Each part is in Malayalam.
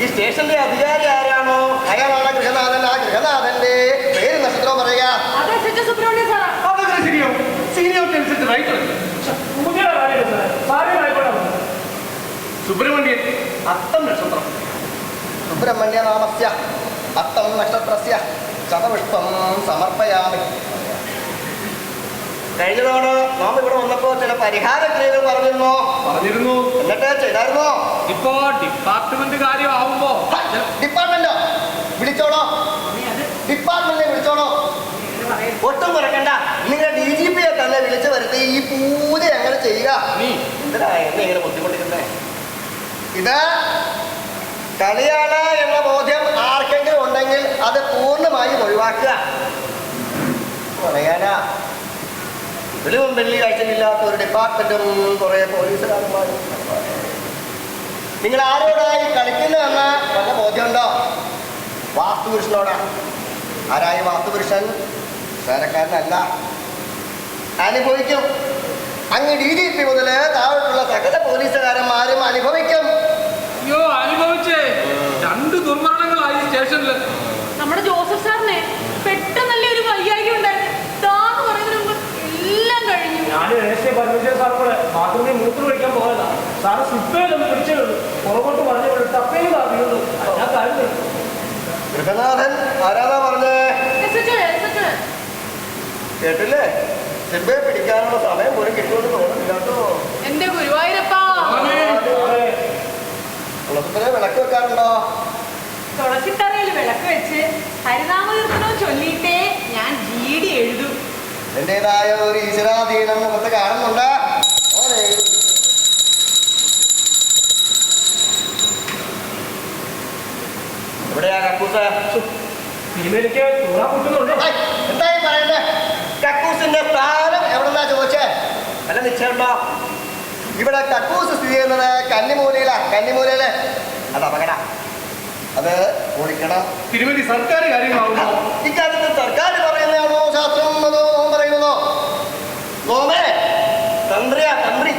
ഈ സ്റ്റേഷന്റെ അധികാരി ആരാണോ അയാളാണ് ഗൃഹനാഥൻ. ആ ഗൃഹനാഥന്റെ പേര് നക്ഷത്രം പറയാ. സുബ്രഹ്മണ്യൻ അത്തം നക്ഷത്രം. സുബ്രഹ്മണ്യ നാമസ്യ അത്തം നക്ഷത്രസ്യ ശതപുഷ്പം സമർപ്പയാമി. കഴിഞ്ഞ തവണ നാം ഇവിടെ വന്നപ്പോ ചില പരിഹാര ക്രിയകൾ പറഞ്ഞിരുന്നു. എന്നിട്ട് ചെയ്തായിരുന്നോ? ഇപ്പോ ഡിപ്പാർട്ട്മെന്റ് കാര്യമാവുമ്പോ ഡിപ്പാർട്ട്മെന്റോ വിളിച്ചോളോ? ഡിപ്പാർട്ട്മെന്റിനെ വിളിച്ചോളോ? ഒട്ടും കുറക്കണ്ട. നിങ്ങളുടെ DGP തന്നെ വിളിച്ചു വരുത്തി ഈ പൂജ എങ്ങനെ ചെയ്യുക? എന്നെ ഇങ്ങനെ ബുദ്ധിമുട്ടിക്കുന്നേ. ഇത് കളിയാണ് എന്ന ബോധ്യം ആർക്കെങ്കിലും ഉണ്ടെങ്കിൽ അത് പൂർണ്ണമായും ഒഴിവാക്കുക. പറയാനാ വെളിവും വെള്ളി കാഴ്ചയില്ലാത്ത ഒരു ഡിപ്പാർട്ട്മെന്റും കുറെ പോലീസുകാരന്മാരും. നിങ്ങൾ ആരോടായി കളിക്കുന്നതെന്ന് നല്ല ബോധ്യമുണ്ടോ? വാസ്തുപുരുഷനോടാ. ആരായി വാസ്തുപുരുഷൻ? സേനക്കാരനല്ല. അനുഭവിക്കും. അങ്ങ് DGP മുതല് താഴോട്ടുള്ള സകല പോലീസുകാരന്മാരും അനുഭവിക്കും. അയ്യോ, അനുഭവിച്ചേ. 2 ദുർമരണങ്ങളായി സ്റ്റേഷനില്. നമ്മുടെ ജോസഫ് സാറിനെ പെട്ടെന്നല്ലേ ഒരു വയ്യായ്ക ഉണ്ടായിരുന്നു. താന്ന് പറയുന്നതിന് മുമ്പ് എല്ലാം കഴിഞ്ഞു. ഞാൻ രഹസ്യ പരമേശ്വര സാർ കൂടെ ബാത്റൂമിൽ മൂത്രം ഒഴിക്കാൻ പോയതാ. സാറ് സിപ്പയിലൊന്ന് പിടിച്ചേ ഉള്ളൂ. പുറകോട്ട് പറഞ്ഞു തപ്പേലും അറിയുള്ളൂ. ഞാൻ കാര്യം ഗൃഹനാഥൻ ആരാധാ പറഞ്ഞേ? കേട്ടില്ലേ? സിബയെ പിടിക്കാനുള്ള സമയം പോലും കിട്ടുമെന്ന് തോന്നുന്നില്ല കേട്ടോ. എന്റെ ഗുരുവായൂരപ്പാ, തുളസിപ്പുരയിൽ വിളക്ക് വെക്കാറുണ്ടോ? തുളസിത്തറയിൽ വിളക്ക് വെച്ച് ഹരിനാമകീർത്തനവും ചൊല്ലിയിട്ടേ ഞാൻ GD എഴുതൂ. എന്റേതായ ഒരു ഈശ്വരാധീനം നമുക്ക് കാണുന്നുണ്ട്. എവിടെയാ കക്കൂസ്? സിനിമയിലേക്ക് എന്തായി പറയണ്ടേ? കക്കൂസിന്റെ സ്ഥാനം എവിടെന്നാ ചോദിച്ചേ? അല്ല നിശ്ചയമുണ്ടോ? ഇവിടെ കക്കൂസ് സ്ഥിതി ചെയ്യുന്നത് കന്നിമൂലയില്. അത് അപകട. അത് ഓടിക്കണം. തിരുവല്ലി സർക്കാർ കാര്യമാവുന്നു. ഇക്കാര്യത്തിൽ സർക്കാർ പറയുന്നതാണോ ശാസ്ത്രം അതോ പറയുന്നതോ? നോമേ തന്ത്രിയാ തന്ത്രി.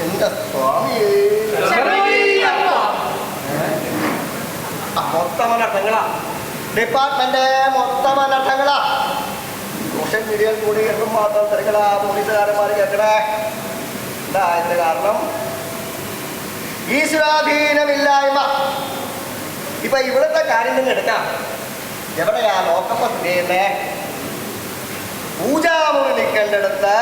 എന്റെ സ്വാമിയേ, മൊത്തമനട്ടങ്ങളാ. ഡിപ്പാർട്ട്മെന്റ് മൊത്തമനട്ടങ്ങളാ. സോഷ്യൽ മീഡിയയിൽ കൂടി എന്നും മാത്രം തിരക്കടാ പോലീസുകാരന്മാർ കേൾക്കണേ. എന്താ ഇതിന്റെ കാരണം? ഈശ്വരാധീനമില്ലായ്മ. ഇപ്പൊ ഇവിടുത്തെ കാര്യം തന്നെ എടുക്കാം. എവിടെയാ ലോക്കപ്പ് സ്ഥിതി ചെയ്യുന്നേ? പൂജാമുറി നിൽക്കേണ്ടടുത്ത്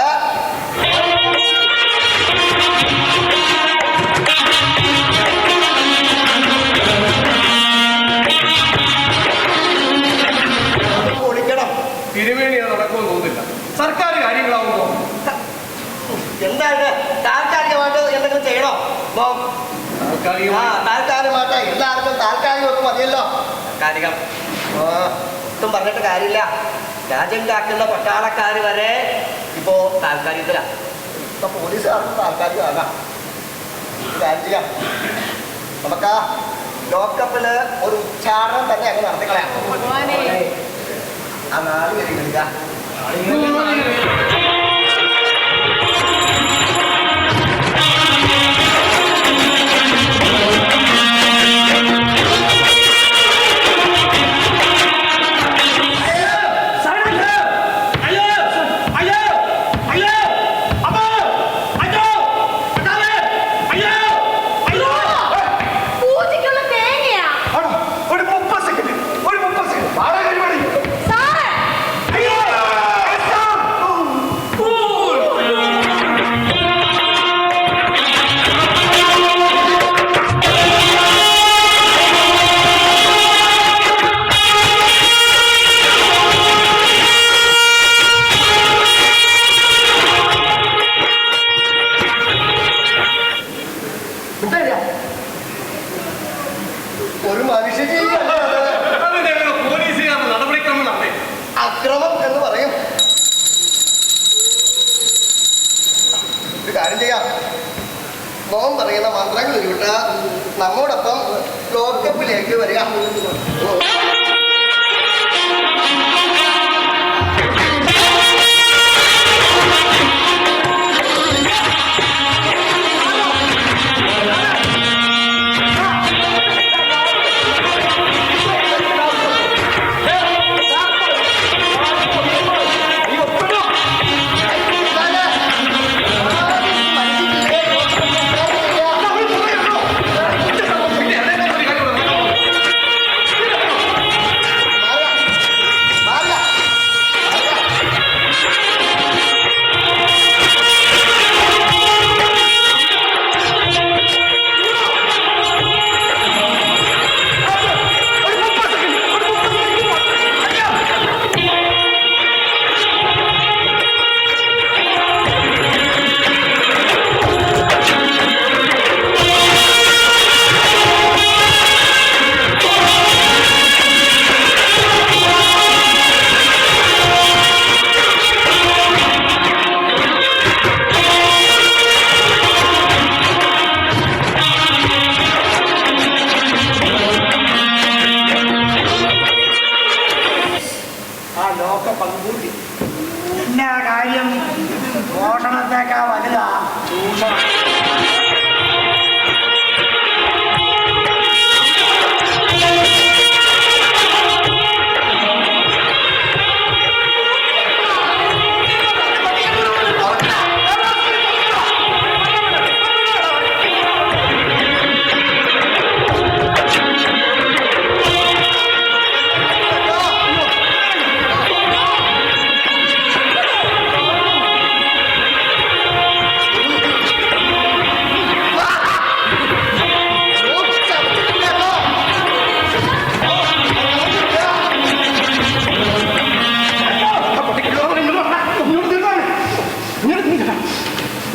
ഓടിക്കണം. തിരുവേണി നടക്കുമെന്ന് തോന്നുന്നില്ല. സർക്കാർ കാര്യങ്ങളാവുമ്പോ എന്താണ് താൽക്കാലികമായിട്ട് എന്തെങ്കിലും ചെയ്യണോ? താൽക്കാലികമായിട്ട് എല്ലാവർക്കും താൽക്കാലികമൊക്കെ മതിയല്ലോ. താൽക്കാലികം ഒട്ടും പറഞ്ഞിട്ട് കാര്യമില്ല. രാജ്യം കാക്കുന്ന പട്ടാളക്കാർ വരെ ഇപ്പോ താൽക്കാലികത്തിലാണ്. ഇപ്പൊ പോലീസുകാർക്ക് താൽക്കാലികമാകാം. കാര്യം ചെയ്യാം. നമുക്ക് ലോക്കപ്പില് ഒരു ഉച്ചാരണം തന്നെ അങ്ങ് നടത്തിക്കളയാം. ആ 4 പേര് കളിക്കാം. ഇരിക്കൂ വരിക. പിന്നെ കാര്യം മോഷണത്തേക്കാ വലുതാ ചൂഷണം.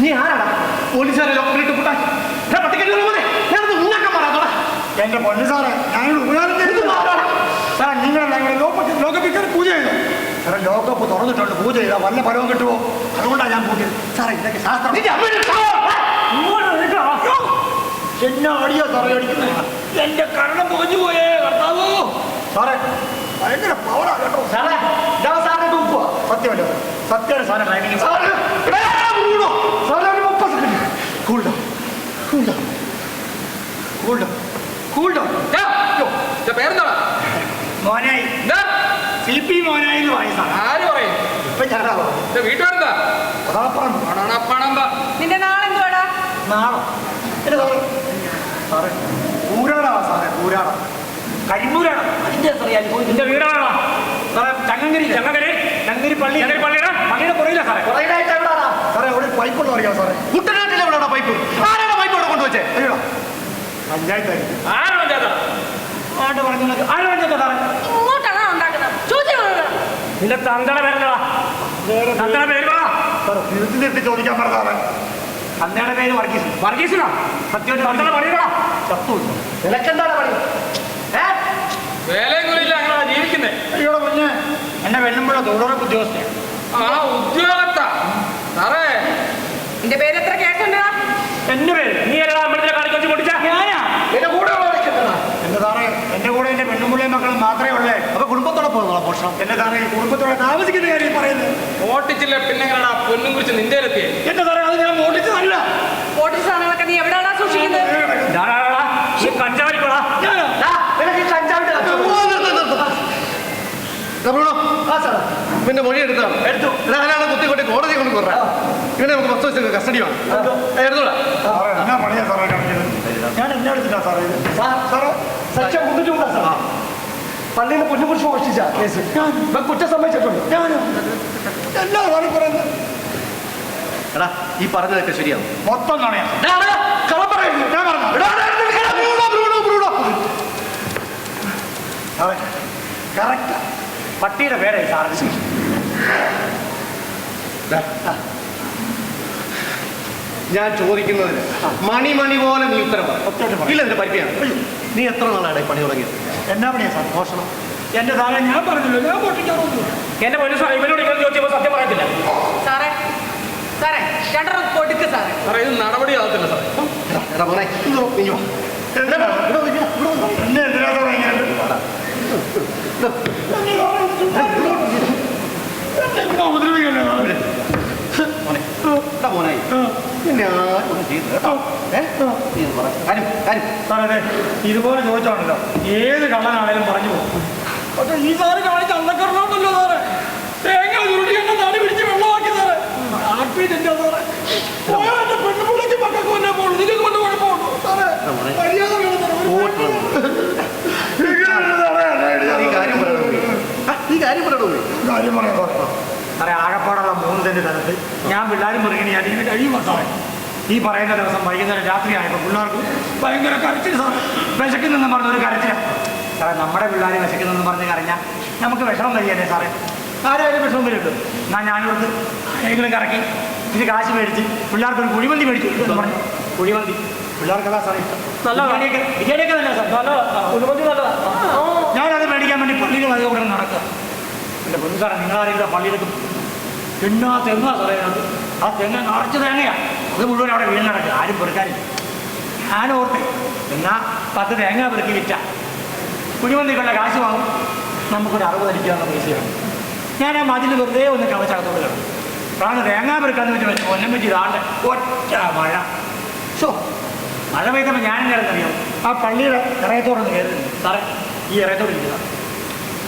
നീ ആരാടാ പോലീസുകാരെ ലോക്കലിട്ട് കൂട്ടാൻ എന്റെ പൊന്നു സാറേ ഞാനൊരു ഉപകാരം ചെയ്തു സാർ. നിങ്ങളെല്ലാം കൂടെ ലോകപ്പിക്കാൻ പൂജ ചെയ്തു സാറേ. ലോകപ്പ് തുറന്നിട്ടുണ്ട്, പൂജ ചെയ്താൽ വല്ല ഫലവും കിട്ടുമോ? അതുകൊണ്ടാണ് ഞാൻ പൂട്ടിയത് സാറേ. ഇതൊക്കെ ശാസ്ത്രം എന്നെ അടിയോ സാറേ അടിക്കുന്നത്. എന്റെ കരണം പുകഞ്ഞു പോയേ കർത്താവോ. സാറേ ഭയങ്കര പവറാ കേട്ടോ സാറേ. ഇതാ സാറിനെ തൂക്കുക. സത്യമല്ലോ, സത്യമാണ് സാറേ. ഡ്രൈവിംഗ് സാറേ സാറേ 30 സെക്കൻഡ്. കൂൾഡോ കൂൾഡോ കൂൾഡോ കൂൾഡോ. പേരെന്താ? മോനായി CP മോനായി എന്ന് പറയും സാർ. ആര് പറയും? ഇപ്പൊ ഞാനാ വീട്ടുകാരെന്താ? നിന്റെ നാളെന്തുവാടാ? നാളെ എന്റെ സാറേ സാറേ പൂരാടാ സാറേ. പൂരാടം കരിമ്പൂരാണ്. അതിന്റെ അറിയാൻ നിന്റെ വീടാണോ സാറേ? ചങ്ങങ്കരി ചങ്ങങ്കരി പള്ളിയുടെ പുറയില്ല സാറേ. പുറയിലായിട്ട് എവിടാണ് സാറേ? അവിടെ പൈപ്പുള്ള അറിയാം സാറേ. കുട്ടനാട്ടിൽ എവിടെയാണോ പൈപ്പ്? ആരാണ് പൈപ്പ് ഇവിടെ കൊണ്ടുവച്ചേ? അയ്യോ പഞ്ചായത്തായിരിക്കും. ആരാണ് പഞ്ചായത്ത്? ആണ്ട് പറഞ്ഞു ആര് പഞ്ചായത്താ സാറേ? ഇങ്ങോട്ടാണോ ഉണ്ടാക്കുന്നത്? നിന്റെ തന്തയുടെ പേരെന്താ? തന്തയുടെ പേര് പറ. സാറേ തിരുത്തി നിർത്തി ചോദിക്കാൻ പറഞ്ഞ സാറേ. അന്നയുടെ പേര് വർഗീസിനാ. സത്യം തന്തയുടെ പണിയിടാ. ചത്തുമില്ല. നിനക്കെന്താണ് പണി? വേലയും കൂലിയില്ല, അങ്ങനെ ജീവിക്കുന്നേ. അയ്യോ കുഞ്ഞ് എന്നെ വെണ്ണുമ്പോഴ തൊഴിലുറപ്പ് ഉദ്യോഗസ്ഥയാണ്. ആ ഉദ്യോഗത്താ സാറേ. നിന്റെ പേര് എത്ര കേട്ടിട്ടുണ്ടാ? എന്റെ പേര് നീ എല്ലാ അമ്പലത്തിലെ കാണിക്കൊച്ചു പൊട്ടിച്ച ഞാനാ എന്റെ കൂടെ എന്റെ സാറേ. എന്റെ കൂടെ എന്റെ പെണ്ണുമ്പിള്ളയും മക്കളും മാത്രമേ ഉള്ളേ. അപ്പൊ കുടുംബത്തോടെ പോകുന്ന ഭക്ഷണം എന്റെ സാറേ. ഈ കുടുംബത്തോടെ താമസിക്കുന്ന കാര്യം പറയുന്നത് ഓട്ടിച്ചില്ല പിന്നെ പൊന്നും കുറിച്ച് നിന്റെ എത്തിയേ. എന്റെ സാറേ അത് ഞാൻ ഓടിച്ചതല്ല. ഓട്ടിച്ച സാധനങ്ങളൊക്കെ നീ എവിടെയാണോ സൂക്ഷിക്കുന്നത്? കഞ്ചാവരിക്കോളാ. പിന്നെ മൊഴി എടുത്താണ് ആരാണ് കുത്തിക്കൊട്ടി കോടതി കൊണ്ട് കുറേ ഇവനെ നമുക്ക് 10 ദിവസം കസ്റ്റഡി വേണം. എന്നാ പണിയാ സാറേ കാണിച്ചത്? ഞാൻ എന്നെ എടുത്തിട്ടാ സാറേ ഇത്. സാറേ സെക്ഷൻ 302 സാർ. പള്ളിയിൽ നിന്ന് പൊന്നുകുറിച്ച് മോഷ്ടിച്ച കേസ് ഞാൻ കുറ്റം സമ്മതിച്ചിട്ടുണ്ട്. ഞാൻ എല്ലാ സാറും പറയുന്നത് എടാ ഈ പറഞ്ഞതൊക്കെ ശരിയാണ്. മൊത്തം നുണയാ. കള്ളം പറയുന്നു. ഞാൻ പറഞ്ഞു കറക്റ്റാ. പട്ടിയുടെ പേരെ സാറിന് ഞാൻ ചോദിക്കുന്നതിന് മണി പോലെ നീ ഉത്തരം ഇല്ല. എന്റെ പരിചയാണ്. നീ എത്ര നാളാണ് പണി തുടങ്ങിയത്? എന്നാ പണിയാ സാർ? മോഷണം. എന്റെ സാറേ ഞാൻ പറഞ്ഞില്ല, ഞാൻ പൊട്ടിക്കാറൊന്നുമില്ല. എന്റെ പൊന്നു സാറേ ഇവനോട് ഇങ്ങനെ ചോദിച്ചപ്പോ സത്യം പറയത്തില്ല. സാറേ സാറേ രണ്ടെണ്ണം കൊടുക്ക് സാറേ. സാറേ ഇത് നടപടി ആകത്തില്ല സാറേ. എടാ മോനെ എന്നെ എന്തിനാ സാറേ മോനായി പിന്നെ ഒന്നും ചെയ്തു കേട്ടോ. സാറേ ഇതുപോലെ ചോദിച്ചാണല്ലോ ഏത് കള്ളനാണേലും പറഞ്ഞു പോകും. പക്ഷെ ഈ സാറ് കാണിച്ച അന്നക്കറിനോണ്ടല്ലോ സാറേ തേങ്ങ ചുരുട്ടി എന്നെ നാടി പിടിച്ച് വെള്ളമാക്കി സാറേ. ആർപ്പിച്ചെന്താ സാറേ എന്റെ പെണ്ണുപിള്ളക്ക് മക്കൾക്ക് കൊല്ലാൻ പോകുള്ളൂ. നിങ്ങൾക്ക് കൊണ്ട് കുഴപ്പമുണ്ടോ സാറേ? മര്യാദ വേണം കാര്യം പറയാം സാറേ. ആകപ്പാടുള്ള 3 സെന്റ് സ്ഥലത്ത് ഞാൻ പിള്ളേരും മറിയണി ഞാൻ ഇതിന് കഴിയുമോ സാറേ? ഈ പറയുന്ന ദിവസം വൈകുന്നേരം രാത്രിയായപ്പോൾ പിള്ളേർക്ക് ഭയങ്കര കരച്ചിൽ സാറേ. വിശക്കുന്നെന്ന് പറഞ്ഞൊരു കരച്ചിലാണ് സാറേ. നമ്മുടെ പിള്ളേർ വിശക്കുന്നെന്ന് പറഞ്ഞ് കരഞ്ഞാൽ നമുക്ക് വിഷമം കഴിയല്ലേ സാറേ? ആരായാലും വിഷമം വരുമല്ലോ. എന്നാൽ ഞാനിവിടുത്തെ ആരെങ്കിലും കറക്കി ഇത് കാശ് മേടിച്ച് പിള്ളേർക്കൊരു കുഴിമന്തി മേടിച്ചു എന്ന് പറഞ്ഞു. കുഴിമന്തി പിള്ളേർക്കല്ല സാറേ ഇഷ്ടം. ബിരിയാണിയൊക്കെ നല്ല സാർ ഞാനത് മേടിക്കാൻ വേണ്ടി പള്ളിയിൽ അതേ കൂടെ നടക്കുക. എൻ്റെ പൊന്നു സാറേ നിങ്ങളാരെങ്കിലും പള്ളിയിലേക്ക് എന്നാ തെങ്ങാ സാറേ അത്. ആ തെങ്ങ നിറച്ച് തേങ്ങയാണ്. അത് മുഴുവൻ അവിടെ വീണ് നടക്കുക. ആരും പെറുക്കാനില്ല. ഞാൻ ഓർത്തെ എന്നാ 10 തേങ്ങ പെറുക്കി വിറ്റ കുഴിമന്തിക്കുള്ള കാശ് വാങ്ങും. നമുക്കൊരു 60 അടിക്കാവുന്ന പൈസയാണ്. ഞാൻ ആ മതിൽ വെറുതെ ഒന്ന് കവച്ചകത്തോട് കിടന്നു. കാരണം തേങ്ങ പെറുക്കാന്ന് വെച്ച് ഒന്നം വെച്ച് ഇതാണ്ട് ഒറ്റ മഴ. ഷോ മഴ പെയ്തപ്പോൾ ഞാൻ കിടന്നറിയാം ആ പള്ളിയുടെ ഇറയത്തോടൊന്ന് കയറുന്നു സാറേ. ഈ ഇറയത്തോട് ഇരിക്കുക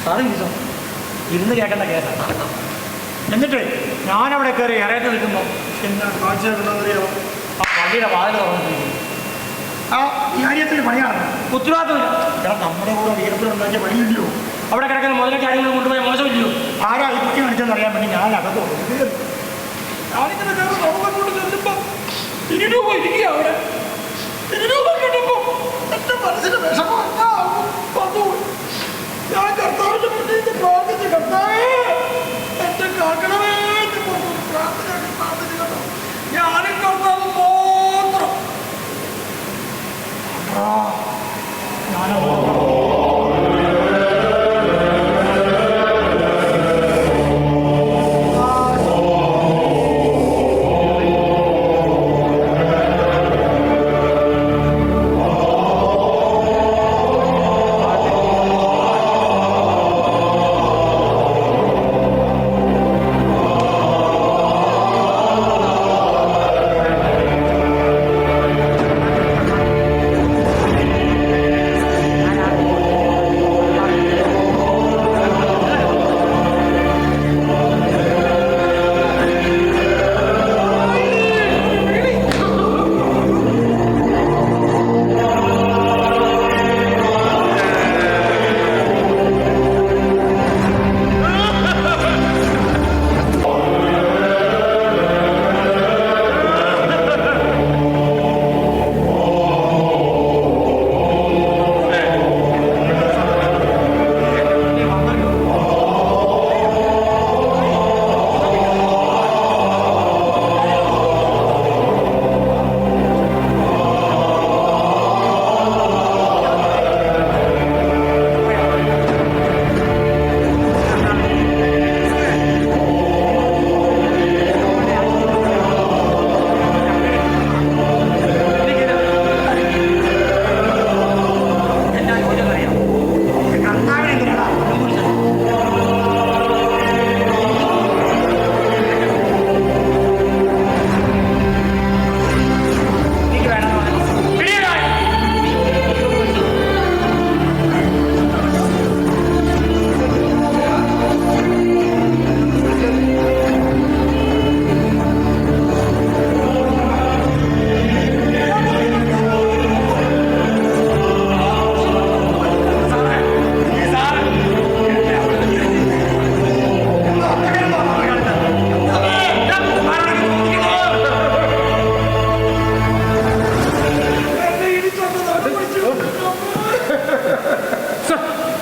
സാറേ ദിവസം ഇരുന്ന് കേൾക്കേണ്ട കേസാണ്. എന്നിട്ട് ഞാനവിടെ കയറി ഇറയത്ത് നിൽക്കുമ്പോൾ എന്നാ കാഴ്ച വെക്കുന്നറിയാമോ? ആ പള്ളിയുടെ വാതിൽ തുറന്നിട്ടിരിക്കുന്നു. ആ കാര്യത്തിൽ പണിയാണ് ഉത്തരവാദിത്തമില്ല. കാരണം നമ്മുടെ കൂടെ വീരത്തിലുണ്ടാക്കിയ പണിയില്ലയോ? അവിടെ കിടക്കുന്ന മുതലൊക്കെ കാര്യങ്ങൾ കൊണ്ടുപോയ മോശമില്ലയോ? ആരാ ഈ കുട്ടി കാണിച്ചെന്ന് അറിയാൻ വേണ്ടി ഞാൻ അകത്ത് ഞാനിങ്ങനെ കൊണ്ട് ചെല്ലുമ്പോൾ 20 രൂപ ഇരിക്കുക അവിടെ. 20 രൂപ കിട്ടുമ്പോൾ എന്റെ മനസ്സിന് വിഷമം വന്നു. ഞാൻ കർത്താവിന്റെ മുന്നിൽ പ്രാർത്ഥിച്ചു, കർത്താവേ എന്റെ കാക്കണമേ പ്രാർത്ഥിച്ചു കേട്ടോ. ഞാനും കർത്താവ് മാത്രം.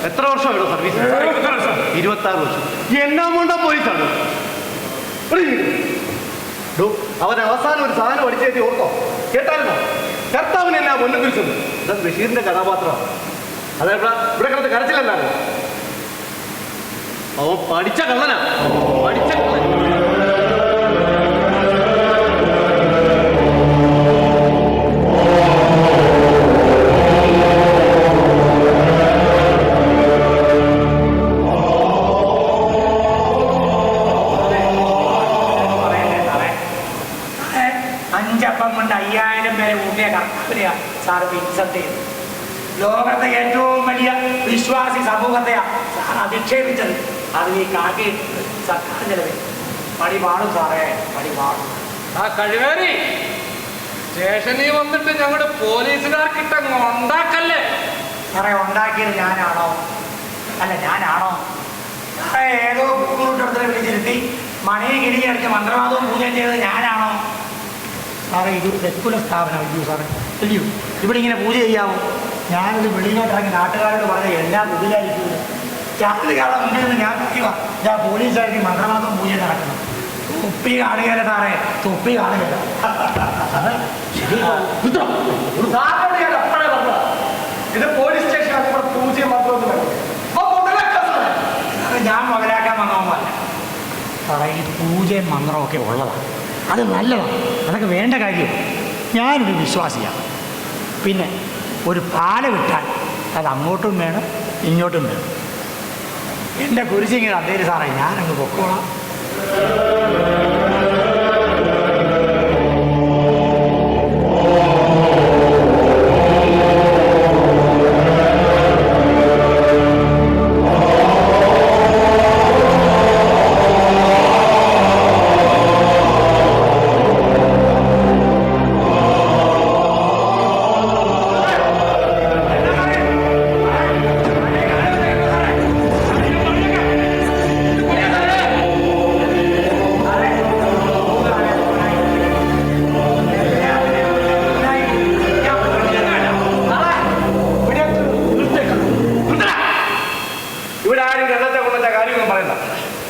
എത്ര വർഷമാണോ സർവീസ്? 26 വർഷം. എന്നാ കൊണ്ടാ പോലീസാണ് അവൻ അവസാനം ഒരു സാധനം അടിച്ചേറ്റി ഓർത്തോ? കേട്ടായിരുന്നോ? കർത്താവിനെല്ലാം മുന്നിൽ കുറിച്ചത് അത് ബഷീറിന്റെ കഥാപാത്രമാണ്. അതെ ഇവിടെ കിടന്ന് കരച്ചില്ലെന്നാണ്. അവൻ പഠിച്ച കള്ളനാ, പഠിച്ച കള്ളൻ. ജപം കൊണ്ട് 5000 പേരെ ഊട്ടിയ കർത്താവിനെയാ സാറ് ഇൻസൾട്ട് ചെയ്തത്. ലോകത്തെ ഏറ്റവും വലിയ വിശ്വാസി സമൂഹത്തെയാ സാർ അധിക്ഷേപിച്ചത്. അത് ഈ കാക്കി സർക്കാർ ചെലവിൽ പണി പാടും സാറേ, പണി പാടും. ആ കഴിവേറി സ്റ്റേഷനിൽ വന്നിട്ട് ഞങ്ങളുടെ പോലീസുകാർക്കിട്ടങ്ങ് ഉണ്ടാക്കല്ലേ. സാറേ ഉണ്ടാക്കിയത് ഞാനാണോ? അല്ല ഞാനാണോ? സാറേ ഏതോ കൂട്ടത്തിനെ വിളിച്ചിരുത്തി മണിയെ കിരികി അടിച്ച് മന്ത്രവാദവും പൂജയും ചെയ്തത് ഞാനാണോ? സാറേ ഇതൊരു സെക്കുലർ സ്ഥാപനം അയ്യോ സാറേ, അയ്യോ ഇവിടെ ഇങ്ങനെ പൂജ ചെയ്യാമോ? ഞാനത് വെളിയിലോട്ടിറങ്ങി നാട്ടുകാരോട് പറഞ്ഞ എല്ലാം ഇതിലായിരിക്കും. രാത്രികാലം മുന്നിൽ നിന്ന് ഞാൻ പറയുക ഞാൻ പോലീസായിട്ട് മന്ത്രവാദവും പൂജ നടക്കണം. തൊപ്പി കാണുകയല്ല സാറേ, തൊപ്പി കാണുകയല്ല. സാറിനോട് ഞാൻ അപ്പഴേ പറഞ്ഞതാ, ഇത് പോലീസ് സ്റ്റേഷനാണ്, ഇവിടെ പൂജയും മാത്രമൊന്നും വേണം. ഞാൻ മുതലാക്കാൻ വന്നോന്നല്ല സാറേ. ഈ പൂജയും മന്ത്രമൊക്കെ ഉള്ളതാണ്, അത് നല്ലതാണ്, അതൊക്കെ വേണ്ട കാര്യം. ഞാനൊരു വിശ്വാസിയാണ്. പിന്നെ ഒരു പാല വിട്ടാൽ അത് അങ്ങോട്ടും വേണം ഇങ്ങോട്ടും വേണം. എൻ്റെ കുരിശിങ്ങനെ അതേര് സാറേ, ഞാനങ്ങ് പൊക്കോളാം.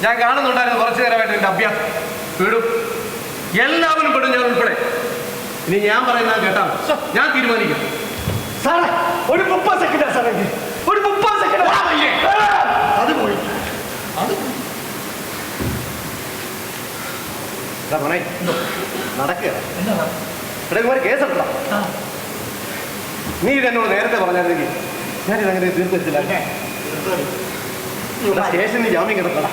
ഞാൻ കാണുന്നുണ്ടായിരുന്നു കുറച്ചു നേരമായിട്ട് എൻ്റെ അഭ്യാസം വീടും എല്ലാവരും പെടും, ഞാൻ ഉൾപ്പെടെ. ഇനി ഞാൻ പറയുന്നത് കേട്ടാൽ ഞാൻ തീരുമാനിക്കും. സാറേ ഒരു 30 സെക്കൻഡാ സാറേ, ഒരു 30 സെക്കൻഡ് അത് പോയി. നടക്കുക ഇടയ്ക്ക് കേസെടുത്ത നീ ഇതെന്നോട് നേരത്തെ പറഞ്ഞായിരുന്നെങ്കിൽ ഞാനിതങ്ങനെ തീർത്തിട്ടില്ല. സ്റ്റേഷനിൽ ജാമ്യം കിടക്കടാ.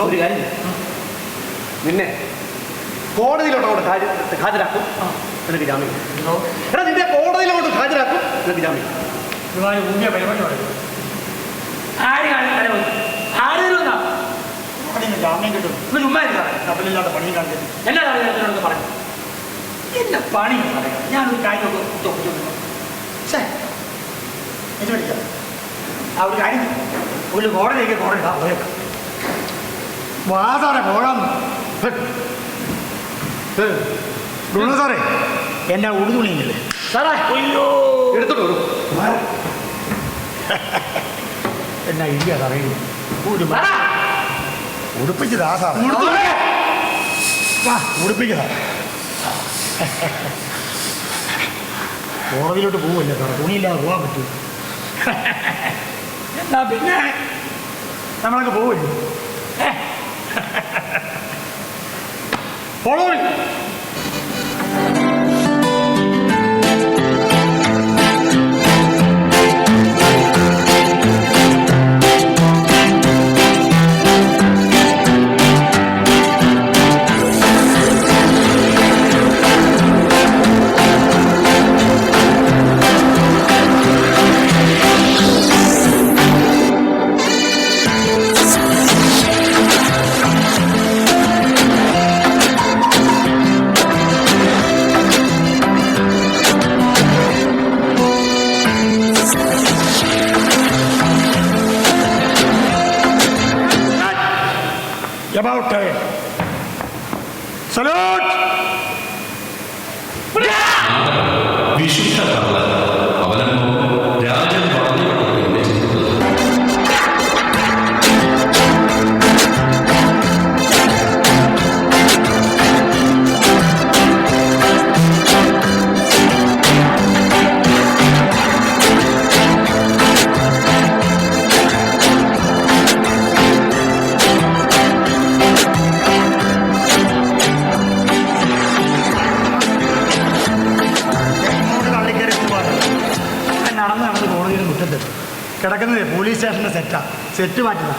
ഒരു കാര്യം നിന്നെ കോടതിയിലോട്ട് ഹാജരാക്കും, നിനക്ക് ജാമ്യം. എടാ നിന്നെ കോടതിയിലോട്ട് ഹാജരാക്കും, നിനക്ക് ജാമ്യം. ഊന്നിയ പരിപാടി പറയും. ആര് കാണിക്കും? ആര് തരുമെന്നാ ജാമ്യം കിട്ടും? ഇത് ചുമ്മാ കപ്പലില്ലാത്ത പണി കാണിച്ചത് എല്ലാ കാര്യത്തിനോട് പറഞ്ഞു. എന്റെ പണി പറയാം, ഞാനൊരു കാര്യമൊക്കെ ആ ഒരു കാര്യം ഒരു കോടതിയൊക്കെ കോടതി വാ സാറേ പോകാം. സാറേ എന്റെ ഉടുതുണിയില്ലേ സാറേ? അയ്യോ എടുത്തോട്ട് വരും. എന്നാ ഇല്ല സാറേ, ഉടുപ്പിച്ചതാ സാറേ, ഉടുപ്പിച്ചതാ. കോടതിയിലോട്ട് പോവല്ലേ സാറേ, തുണിയില്ലാതെ പോകാൻ പറ്റൂ. എന്നാ പിന്നെ നമ്മളൊക്കെ പോവല്ലോ. പോളോ about time. Salute! വിശുദ്ധ കള്ളൻ അവനോ രാജൻ പറഞ്ഞു കിടക്കുന്നത് പോലീസ് സ്റ്റേഷന്റെ സെറ്റാ, സെറ്റ് മാറ്റുക.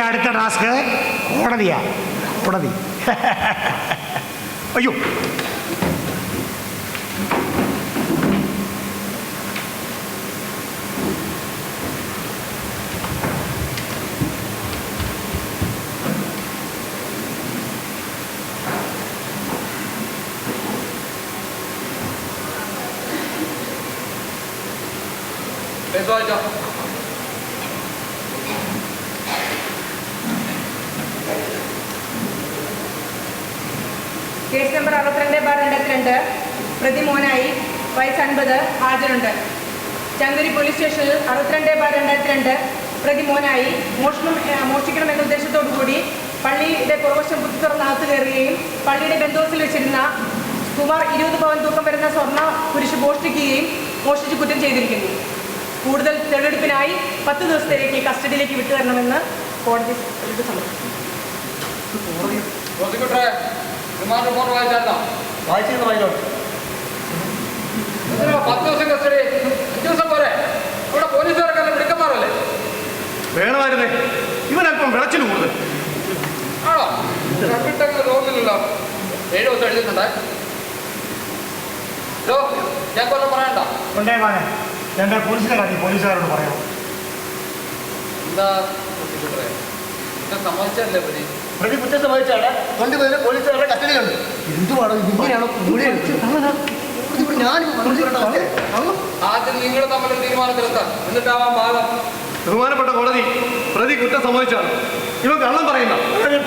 അടുത്ത ടാസ്ക് കോടതിയാ. കോടതി. അയ്യോ, കേസ് നമ്പർ 62/2002 പ്രതി മോനായി വയസ്സ് 50 ഹാജരുണ്ട്. ചങ്ങരി പോലീസ് സ്റ്റേഷനിൽ 62/2002 പ്രതി മോനായി മോഷ്ടിക്കണമെന്ന ഉദ്ദേശത്തോടു കൂടി പള്ളിയുടെ പുറവശം കുത്തി തുറന്നകത്ത് കയറുകയും പള്ളിയുടെ ബന്ധുവസിൽ വെച്ചിരുന്ന സുമാർ 20 പവൻ തൂക്കം വരുന്ന സ്വർണ്ണ കുരിശ് മോഷ്ടിച്ച് കുറ്റം ചെയ്തിരിക്കുന്നു. കൂടുതൽ തെളിവെടുപ്പിനായി 10 ദിവസത്തേക്ക് കസ്റ്റഡിയിലേക്ക് വിട്ടുതരണമെന്ന് കോടതി സമർപ്പിച്ചു. വായിച്ചിരുന്നു മൈലോട്ട്. 10 ദിവസം കസ്റ്റഡി, 5 ദിവസം പോരെ? ഇവിടെ പോലീസുകാരൊക്കെ മിടുക്കന്മാരല്ലേ? വേണമായിരുന്നേ, ഇവനല്പം വിളച്ചിൽ കൂടുതൽ. ആണോ? കണ്ടിട്ടങ്ങനെ തോന്നില്ലല്ലോ. 7 ദിവസം എഴുതിയിട്ടുണ്ടേ. ഞാൻ കൊല്ലം പറയണ്ട. കൊണ്ടേ മോനെ, എൻ്റെ പോലീസിനെ കാട്ടി പോലീസുകാരോട് പറയാം. എന്താ സമ്മതിച്ചല്ലേ പ്രതി? പ്രതി കുറ്റം സമ്മതിച്ചാണ്. കൊണ്ടുപോയി പോലീസുകാരുടെ കസ്റ്റഡിയിലുണ്ട്. എന്തുവാണോ ഇങ്ങനെയാണോ? ഞാൻ ആദ്യം നിങ്ങൾ തമ്മിൽ തീരുമാനത്തിലെത്താൻ, എന്നിട്ടാവാൻ ഭാഗം. ബഹുമാനപ്പെട്ട കോടതി, പ്രതി കുറ്റം സമ്മതിച്ചാണ്. ഇവൻ കള്ളം പറയുന്ന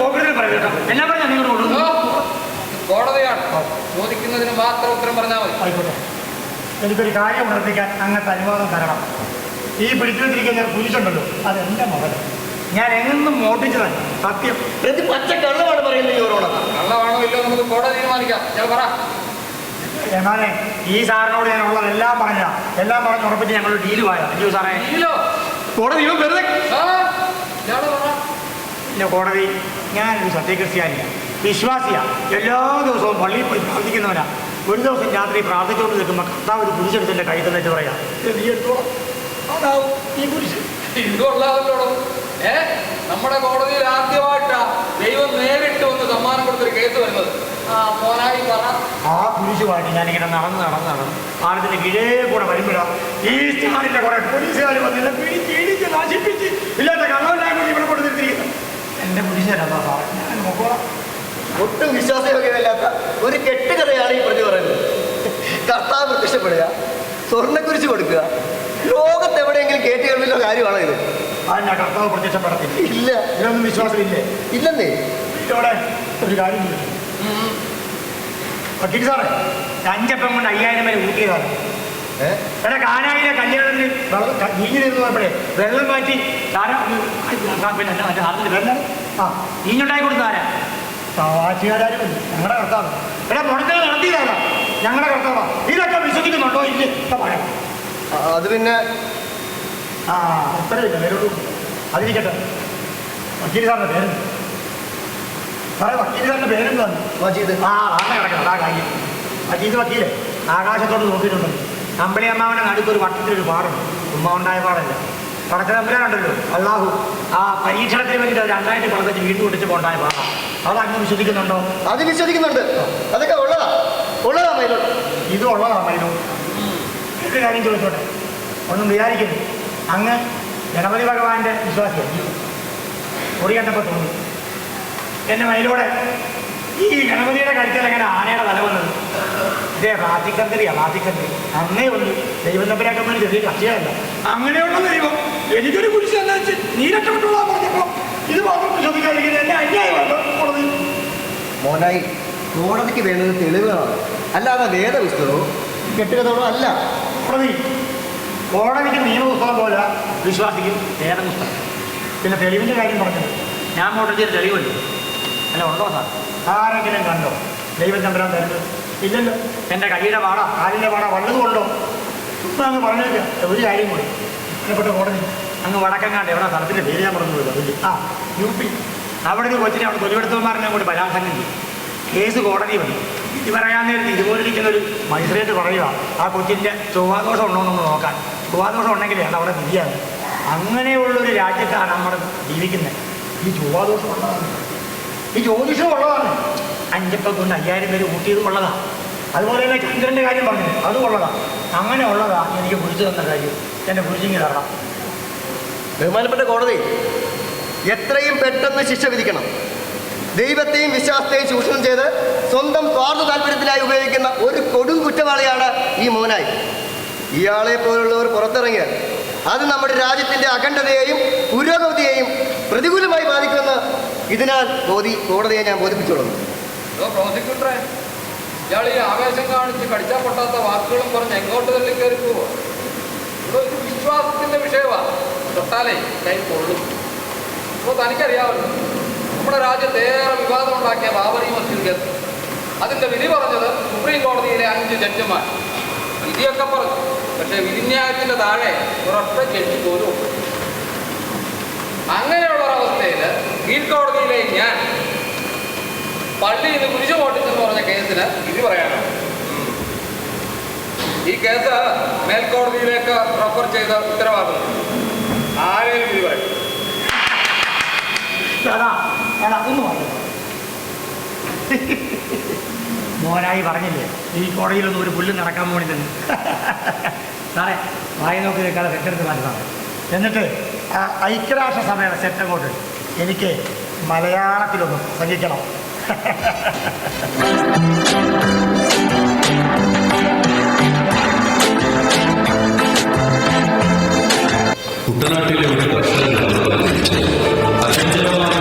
പോക്കറ്റിൽ പറയട്ടോ. എന്നാ പറഞ്ഞാൽ നിങ്ങൾ കൊണ്ടുവന്നു. കോടതിയാണ്, ചോദിക്കുന്നതിന് മാത്രം ഉത്തരം പറഞ്ഞാൽ മതി. ആയിക്കോട്ടെ. എനിക്കൊരു കാര്യം ഉണർത്തിക്കാൻ അങ്ങനത്തെ അനുവാദം തരണം. ഈ പിടിച്ചുവെച്ചിരിക്കുന്ന പോലീസുണ്ടല്ലോ, അതെൻ്റെ മകൻ. ഞാൻ എങ്ങും മോട്ടിച്ചതാണ് സത്യം. പ്രതി പച്ച കള്ളമാണ് പറയുന്നത്. ഇവരോട് കള്ളമാണോ ഇല്ലോ നമുക്ക് കോടതി തീരുമാനിക്കാം. ഞാൻ പറ. എന്നാലേ ഈ സാറിനോട് ഞാൻ ഉള്ളതെല്ലാം എല്ലാം പറഞ്ഞ് ഉറപ്പിച്ച് ഞങ്ങളൊരു ഡീലുമായ. അയ്യോ സാറേ, കോടതി ഇവൻ വെറുതെ ഇല്ല കോടതി, ഞാനൊരു സത്യക്രിസ്ത്യാനിയാണ്, വിശ്വാസിയാണ്. എല്ലാ ദിവസവും പള്ളിയിൽ പോയി പ്രാർത്ഥിക്കുന്നവനാണ്. ഒരു ദിവസം രാത്രി പ്രാർത്ഥിച്ചുകൊണ്ട് നിൽക്കുമ്പോൾ കർത്താവ് ഒരു കുരിശെടുത്തിൻ്റെ കൈ തന്നിട്ട് പറയാം, നീ എടുത്തോളാം, അതാവും ഈ കുരിശ്. ഇതുള്ളതല്ലോ. നമ്മുടെ കോടതിയിൽ ആദ്യമായിട്ടാ ദൈവം നേരിട്ട് വന്ന് സമ്മാനം കൊടുത്തൊരു കേസ് വരുന്നത്. മോനായി പറ. ആ കുരിശുമായിട്ട് ഞാനിങ്ങനെ നടന്ന് ആടത്തിന്റെ കീഴേ കൂടെ വരുമ്പോഴാ ഈ സ്റ്റാറിന്റെ കുറെ പോലീസുകാർ വന്നില്ല പിടിച്ച് നശിപ്പിച്ച് ഇല്ലാത്ത കള്ളമെല്ലാം കൂടി ഇവിടെ കൊടുത്തിരിക്കുന്നത്. എന്റെ കുരിശാ സാറേ, ഞാൻ നോക്കോളാം. ഒട്ടും വിശ്വാസയോഗ്യമല്ലാത്ത ഒരു കെട്ടുകഥയാണ് ഈ പ്രതി പറയുന്നത്. കർത്താവ് പ്രത്യക്ഷപ്പെടുക, സ്വർണ്ണക്കുരിശ് കൊടുക്കുക, ലോകത്ത് എവിടെയെങ്കിലും കേട്ടുകേൾവില്ല കാര്യമാണോ ഇത്? അതിനാ കർത്താവ് പ്രത്യക്ഷപ്പെടത്തില്ല. ഇല്ല, ഇതിനൊന്നും വിശ്വാസമില്ലേ? ഇല്ലെന്നേ. ഇവിടെ ഒരു കാര്യം വക്കീൽ സാറേ, 5 അപ്പം കൊണ്ട് 5000 വരെ ഊട്ടിയതാണ്. എടാ കാനായിലെ കല്യാണത്തിന് നീങ്ങിരുന്ന് പോയപ്പോഴേ വെള്ളം മാറ്റി നീങ്ങുണ്ടായി കൊടുത്താരാ? വാച്ചുകാരും ഞങ്ങളുടെ കർത്താവ്. എടാ മുടക്കൽ നടത്തിയതാരാ? ഞങ്ങളുടെ കർത്താവാ. ഇതൊക്കെ വിശ്വസിക്കുന്നുണ്ടോ? ഇല്ല പറയാം. അത് പിന്നെ ഉത്തരവില്ല നേരോട്. അതിരിക്കട്ടെ, വക്കീൽ സാറിന്റെ പേരെന്ത് സാറേ? വക്കീൽ സാറിന്റെ പേരെന്താണ്? മജീദ്. ആടെ കിടക്കണം. അതാ കാര്യം. മജീദ് വക്കീലെ ആകാശത്തോട് നോക്കിയിട്ടുണ്ട്. അമ്പളി അമ്മാവൻ്റെ നടുക്കൊരു വട്ടത്തിലൊരു പാടുണ്ട്. ഉമ്മ ഉണ്ടായ പാടല്ല, പടച്ച തമ്പുരാനുണ്ടല്ലോ അള്ളാഹു. ആ പരീക്ഷണത്തിന് വേണ്ടിയിട്ട് 2000 പടത്തേക്ക് വീണ്ടും ഒട്ടിച്ച് കൊണ്ടായ പാടാം. അതങ്ങ് വിശ്വസിക്കുന്നുണ്ടോ? അത് വിശ്വസിക്കുന്നുണ്ട്. അതൊക്കെ ഉള്ളതാ മൈലോ. ഇത് ഉള്ളതാ മൈലോ. ഒരു കാര്യം ചോദിച്ചോട്ടെ, ഒന്നും വിചാരിക്കുന്നു. അങ്ങ് ഗണപതി ഭഗവാന്റെ വിശ്വാസിയാണ്. പൊടി കണ്ടപ്പോൾ തോന്നി എന്നെ മയിലൂടെ ഈ ഗണപതിയുടെ കഴുത്തിൽ എങ്ങനെ ആനയുടെ തല വന്നത്? ഇതേ പ്ലാസ്റ്റിക്കന്തരിയാ, പ്ലാസ്റ്റിക്കന്തരി. അന്നേ വന്നു ദൈവം തമ്പരാക്കന്മാർ ചെറിയ കക്ഷിയല്ല. അങ്ങനെയുള്ള ദൈവം എനിക്കൊരു കുരിശ് എന്താ വെച്ച് നീ രക്ഷപ്പെട്ടുള്ള പറഞ്ഞപ്പോ ഇത് മാത്രം വിശ്വസിക്കാതിരിക്കുന്നത് എന്നെ അന്യായമാണ് കോടതി. മോനായി, കോടതിക്ക് വേണ്ടത് തെളിവുകളാണ്, അല്ലാതെ വേദപുസ്തകമോ കെട്ടുകഥകളോ അല്ല. കോടതിക്ക് നിയമപുസ്തകം പോലെ വിശ്വാസിക്കും വേദപുസ്തകം. പിന്നെ തെളിവിൻ്റെ കാര്യം പറഞ്ഞത് ഞാൻ മോട്ടത്തിൽ തെളിവുണ്ട്. അല്ല ഉണ്ടോ സാർ? ആരെങ്കിലും കണ്ടോ ദൈവം തമ്പുരാൻ തരുന്നത്? ഇല്ലല്ലോ. എൻ്റെ കൈയുടെ പാട കാലിൻ്റെ പാട വല്ലതുകൊണ്ടോ? ചുമ്മാ അങ്ങ് പറഞ്ഞേക്കാം. ഒരു കാര്യം കൂടി, ബന്ധപ്പെട്ട കോടതി അങ്ങ് വടക്കങ്ങാണ്ട് എവിടെ സ്ഥലത്തിൻ്റെ പേര് ഞാൻ പറഞ്ഞു പോയില്ല. UP. അവിടെ ഒരു കൊച്ചിനെ അവിടെ തൊലിവെടുത്തവന്മാരനെ കൂടി ബലാത്സംഗം ചെയ്തു. കേസ് കോടതി വന്നു. ഇത് പറയാൻ നേരത്തെ ഇതുപോലിരിക്കുന്നൊരു മജിസ്ട്രേറ്റ് പറയുക ആ കൊച്ചിൻ്റെ ചൊവ്വാദോഷം ഉണ്ടോ എന്നൊന്ന് നോക്കാൻ. ചൊവ്വാദോഷം ഉണ്ടെങ്കിലേ അത് അവിടെ വിധിയാണ്. അങ്ങനെയുള്ളൊരു രാജ്യത്താണ് നമ്മൾ ജീവിക്കുന്നത്. ഈ ചൊവ്വാദോഷം ഉള്ളതാണ്, ഈ ജ്യോതിഷം ഉള്ളതാണ്. 5 കൊണ്ട് 5000 പേര് കൂട്ടിയതും ഉള്ളതാണ്. അതുപോലെ തന്നെ ചന്ദ്രൻ്റെ കാര്യം പറഞ്ഞു, അതും ഉള്ളതാണ്. അങ്ങനെ ഉള്ളതാ എനിക്ക് കുറിച്ച് തന്ന കാര്യം. എന്നെ കുറിച്ചിങ്ങി തരണം. ബഹുമാനപ്പെട്ട കോടതി, എത്രയും പെട്ടെന്ന് ശിക്ഷ വിധിക്കണം. ദൈവത്തെയും വിശ്വാസത്തെയും ചൂഷണം ചെയ്ത് സ്വന്തം സ്വാർത്ഥ താല്പര്യത്തിനായി ഉപയോഗിക്കുന്ന ഒരു കൊടും കുറ്റവാളിയാണ് ഈ മോനായി. ഇയാളെ പോലുള്ളവർ പുറത്തിറങ്ങിയാൽ അത് നമ്മുടെ രാജ്യത്തിൻ്റെ അഖണ്ഡതയെയും പുരോഗതിയെയും പ്രതികൂലമായി ബാധിക്കുന്ന ഇതിനാൽ കോടതിയെ ഞാൻ ബോധിപ്പിച്ചോളുന്നു. പ്രോസിക്യൂട്ടറെ, ഇയാൾ ഈ ആവേശം കാണിച്ച് കടിച്ചാൽ പൊട്ടാത്ത വാക്കുകളും പറഞ്ഞ് എങ്ങോട്ട് തള്ളി കയറി പോവോ? ഇവിടെ ഒരു വിശ്വാസത്തിന്റെ വിഷയമാണ്. തൊട്ടാലേ കൈ കൊള്ളും. അപ്പോൾ തനിക്കറിയാമല്ലോ, നമ്മുടെ രാജ്യത്ത് ഏറെ വിവാദമുണ്ടാക്കിയ ബാബറി മസ്ജിദ് കേസ്, അതിന്റെ വിധി പറഞ്ഞത് സുപ്രീം കോടതിയിലെ 5 ജഡ്ജിമാർ. വിധിയൊക്കെ പറഞ്ഞു, പക്ഷേ വിധിന്യായത്തിന്റെ താഴെ ഒരൊറ്റ ജഡ്ജി പോലും. അങ്ങനെയുള്ളൊരവസ്ഥയിൽ കീഴ്ക്കോടതിയിലെ ഞാൻ പള്ളിയിൽ നിന്ന് കുരിശു പൊട്ടിച്ചെന്ന് പറഞ്ഞ കേസിന് വിധി പറയാനാണ്. ഈ കേസ് മേൽക്കോടതിയിലേക്ക് റെഫർ ചെയ്ത ഉത്തരവാദിത്വം ആരെയും വിധി പറയും. ഒന്ന് പറഞ്ഞു മോനായി പറഞ്ഞില്ലേ, ഈ കോടതിയിലൊന്നും ഒരു പുല്ല് നടക്കാൻ പോണില്ലെന്ന്. സാറേ, വായി നോക്കി നിൽക്കാതെ സെറ്റെടുത്ത് മാറ്റുന്നതാണ്. എന്നിട്ട് ഐക്യരാഷ്ട്രസഭയുടെ സെറ്റ് അങ്ങോട്ട് എനിക്ക് മലയാളത്തിലൊന്ന് പ്രസംഗിക്കണം. കുട്ടനാട്ടിലെ ഒരു കർഷകൻ അചഞ്ചലമായ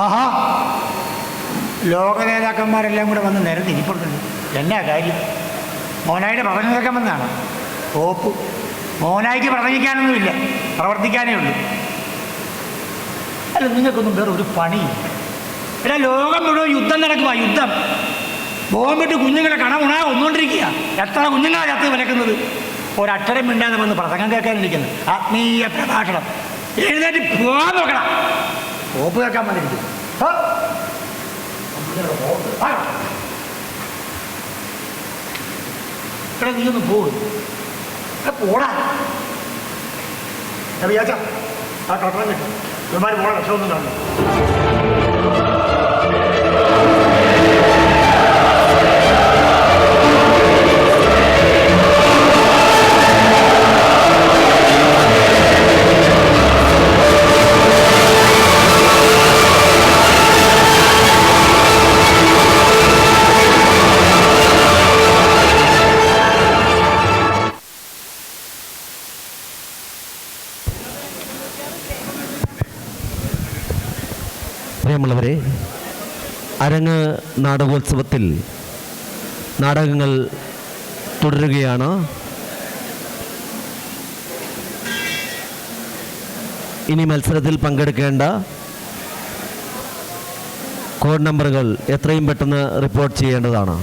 ആഹാ, ലോക നേതാക്കന്മാരെല്ലാം കൂടെ വന്ന് നിരന്ന് ഇരിപ്പുണ്ട്. എന്നാ കാര്യം? മോനായിയുടെ പ്രസംഗം കേൾക്കാൻ വന്നതാണ്. ഓപ്പ്, മോനായിക്ക് പ്രസംഗിക്കാനൊന്നുമില്ല, പ്രവർത്തിക്കാനേ ഉള്ളൂ. അല്ല, നിങ്ങൾക്കൊന്നും വേറെ ഒരു പണിയില്ല. എടാ, ലോകം മുഴുവൻ യുദ്ധം നടക്കുക, യുദ്ധം. ബോംബിട്ട് കുഞ്ഞുങ്ങളെ കണമുണാ ഒന്നുകൊണ്ടിരിക്കുക. എത്ര കുഞ്ഞുങ്ങളാണ് ചത്ത് വിലക്കുന്നത്. ഒരക്ഷരം മിണ്ടാതെ വന്ന് പ്രസംഗം കേൾക്കാനിരിക്കുന്നത്. ആത്മീയ പ്രഭാഷണം. എഴുന്നേറ്റ് പോകാൻ നോക്കണം. ഓപ്പ് കേൾക്കാൻ വന്നിരിക്കും. എടാ, നീ ഒന്ന് പോകും പോടാ. ഞാൻ വിചാരിച്ച ആ കട്ടണം കിട്ടും. ഇവന്മാർ പോണ ലക്ഷമൊന്നും കാണുന്നു. പ്രിയമുള്ളവരെ, അരങ്ങ് നാടകോത്സവത്തിൽ നാടകങ്ങൾ തുടരുകയാണ്. ഇനി മത്സരത്തിൽ പങ്കെടുക്കേണ്ട കോഡ് നമ്പറുകൾ എത്രയും പെട്ടെന്ന് റിപ്പോർട്ട് ചെയ്യേണ്ടതാണ്.